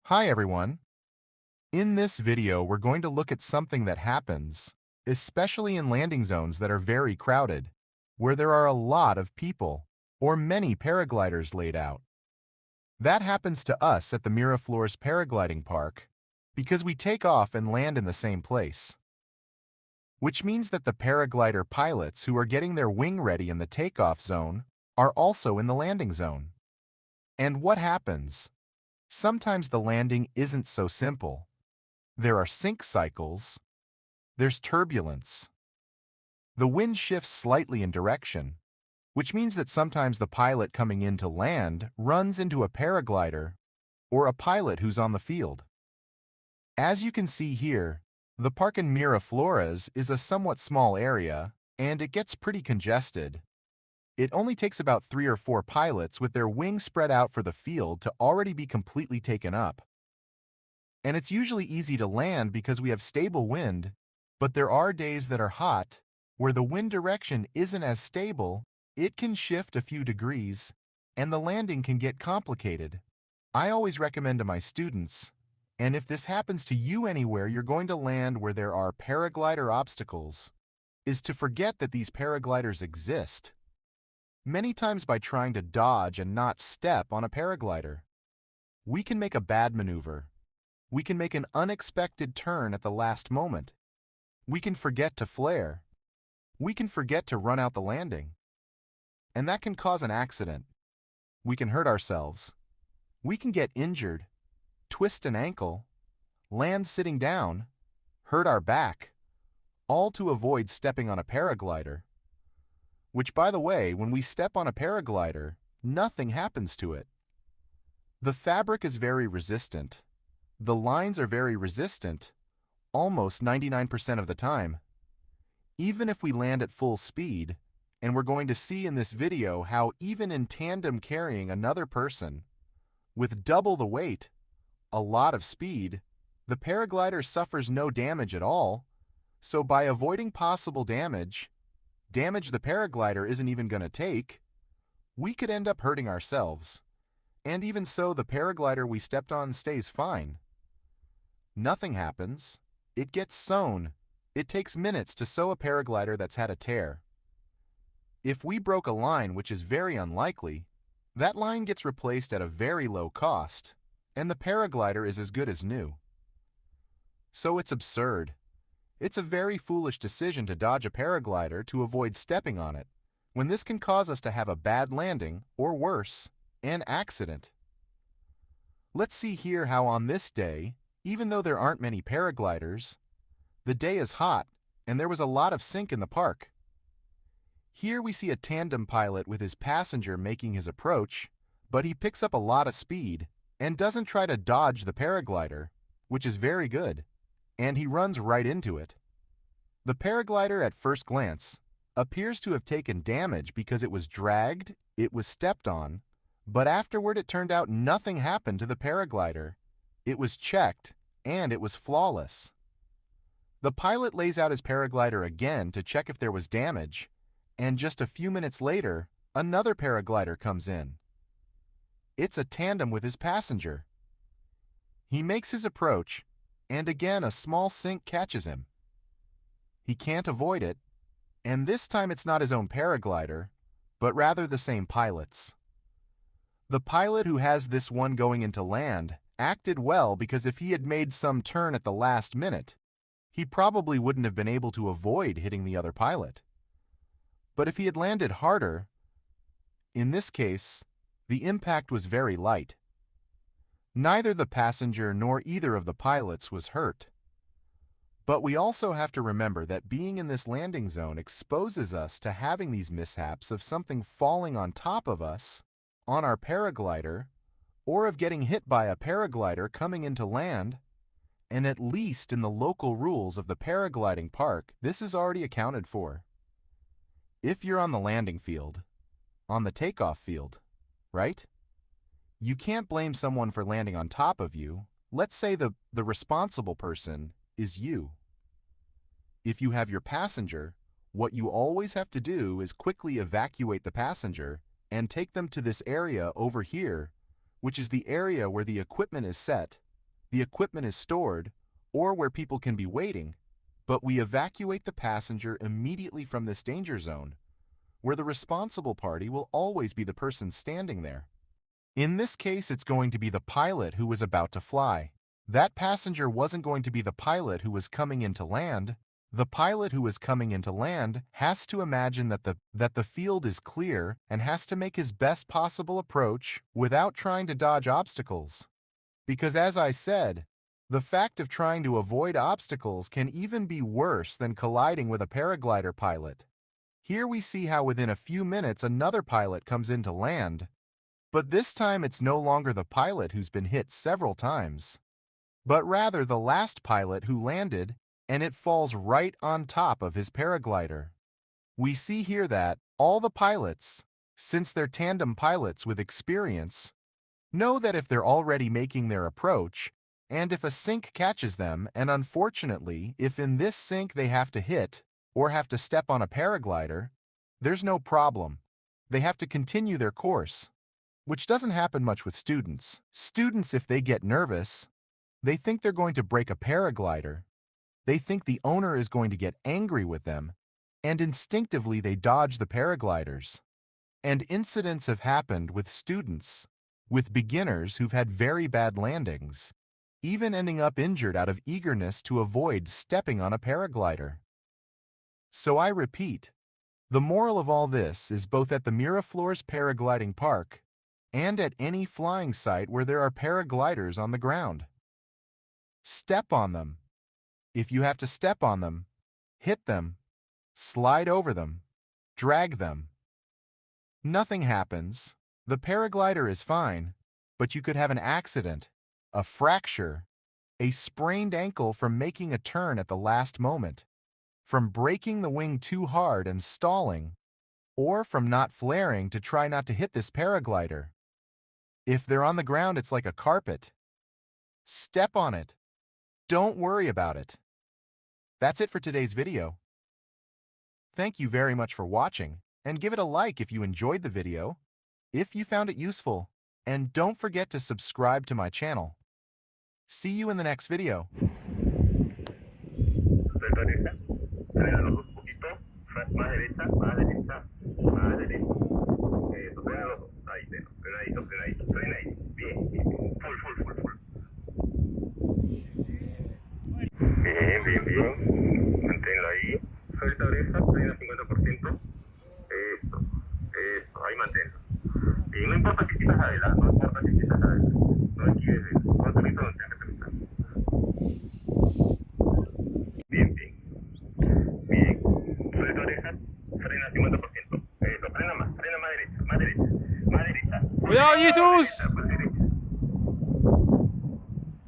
Hi everyone. In this video, we're going to look at something that happens, especially in landing zones that are very crowded, where there are a lot of people or many paragliders laid out. That happens to us at the Miraflores Paragliding Park because we take off and land in the same place, which means that the paraglider pilots who are getting their wing ready in the takeoff zone are also in the landing zone. And what happens? Sometimes the landing isn't so simple. There are sync cycles, there's turbulence. The wind shifts slightly in direction, which means that sometimes the pilot coming in to land runs into a paraglider or a pilot who's on the field. As you can see here, the park in Miraflores is a somewhat small area, and it gets pretty congested. It only takes about 3 or 4 pilots with their wings spread out for the field to already be completely taken up. And it's usually easy to land because we have stable wind, but there are days that are hot, where the wind direction isn't as stable, it can shift a few degrees, and the landing can get complicated. I always recommend to my students, and if this happens to you anywhere you're going to land where there are paraglider obstacles, is to forget that these paragliders exist. Many times by trying to dodge and not step on a paraglider, we can make a bad maneuver. We can make an unexpected turn at the last moment. We can forget to flare. We can forget to run out the landing. And that can cause an accident. We can hurt ourselves. We can get injured, twist an ankle, land sitting down, hurt our back, all to avoid stepping on a paraglider. Which, by the way, when we step on a paraglider, nothing happens to it. The fabric is very resistant. The lines are very resistant, almost 99% of the time. Even if we land at full speed, and we're going to see in this video how even in tandem carrying another person, with double the weight, a lot of speed, the paraglider suffers no damage at all, so by avoiding possible damage the paraglider isn't even going to take, we could end up hurting ourselves. And even so, the paraglider we stepped on stays fine. Nothing happens. It gets sewn. It takes minutes to sew a paraglider that's had a tear. If we broke a line, which is very unlikely, that line gets replaced at a very low cost, and the paraglider is as good as new. So it's absurd. It's a very foolish decision to dodge a paraglider to avoid stepping on it, when this can cause us to have a bad landing, or worse, an accident. Let's see here how on this day, even though there aren't many paragliders, the day is hot and there was a lot of sync in the park. Here we see a tandem pilot with his passenger making his approach, but he picks up a lot of speed and doesn't try to dodge the paraglider, which is very good, and he runs right into it. The paraglider at first glance appears to have taken damage because it was dragged, it was stepped on, but afterward it turned out nothing happened to the paraglider. It was checked, and it was flawless. The pilot lays out his paraglider again to check if there was damage, and just a few minutes later, another paraglider comes in. It's a tandem with his passenger. He makes his approach, and again a small sync catches him. He can't avoid it, and this time it's not his own paraglider, but rather the same pilot's. The pilot who has this one going into land acted well because if he had made some turn at the last minute, he probably wouldn't have been able to avoid hitting the other pilot. But if he had landed harder, in this case, the impact was very light. Neither the passenger nor either of the pilots was hurt. But we also have to remember that being in this landing zone exposes us to having these mishaps of something falling on top of us, on our paraglider, or of getting hit by a paraglider coming into land, and at least in the local rules of the paragliding park, this is already accounted for. If you're on the landing field, on the takeoff field, right? You can't blame someone for landing on top of you. Let's say the responsible person is you. If you have your passenger, what you always have to do is quickly evacuate the passenger and take them to this area over here, which is the area where the equipment is set, the equipment is stored, or where people can be waiting, but we evacuate the passenger immediately from this danger zone, where the responsible party will always be the person standing there. In this case, it's going to be the pilot who was about to fly. That passenger wasn't going to be the pilot who was coming into land. The pilot who is coming into land has to imagine that the field is clear and has to make his best possible approach without trying to dodge obstacles. Because as I said, the fact of trying to avoid obstacles can even be worse than colliding with a paraglider pilot. Here we see how within a few minutes another pilot comes into land, but this time it's no longer the pilot who's been hit several times, but rather the last pilot who landed, and it falls right on top of his paraglider. We see here that all the pilots, since they're tandem pilots with experience, know that if they're already making their approach, and if a sink catches them, and unfortunately, if in this sink they have to hit or have to step on a paraglider, there's no problem. They have to continue their course, which doesn't happen much with students. Students, if they get nervous, they think they're going to break a paraglider. They think the owner is going to get angry with them, and instinctively they dodge the paragliders. And incidents have happened with students, with beginners who've had very bad landings, even ending up injured out of eagerness to avoid stepping on a paraglider. So I repeat, the moral of all this is both at the Miraflores Paragliding Park and at any flying site where there are paragliders on the ground. Step on them. If you have to step on them, hit them, slide over them, drag them. Nothing happens. The paraglider is fine, but you could have an accident, a fracture, a sprained ankle from making a turn at the last moment, from breaking the wing too hard and stalling, or from not flaring to try not to hit this paraglider. If they're on the ground, it's like a carpet. Step on it. Don't worry about it. That's it for today's video. Thank you very much for watching, and give it a like if you enjoyed the video, if you found it useful, and don't forget to subscribe to my channel. See you in the next video. Bien. Manténlo ahí. Suelta oreja, frena 50%. Eso, ahí manténlo. Y no importa si quitas adelante, no importa si quitas adelante. No esquives eso. Controlito no tienes que pensar. Bien. Bien. Suelta oreja, frena 50%. Eso, frena más derecha. Más derecha. ¡Cuidado, Jesús!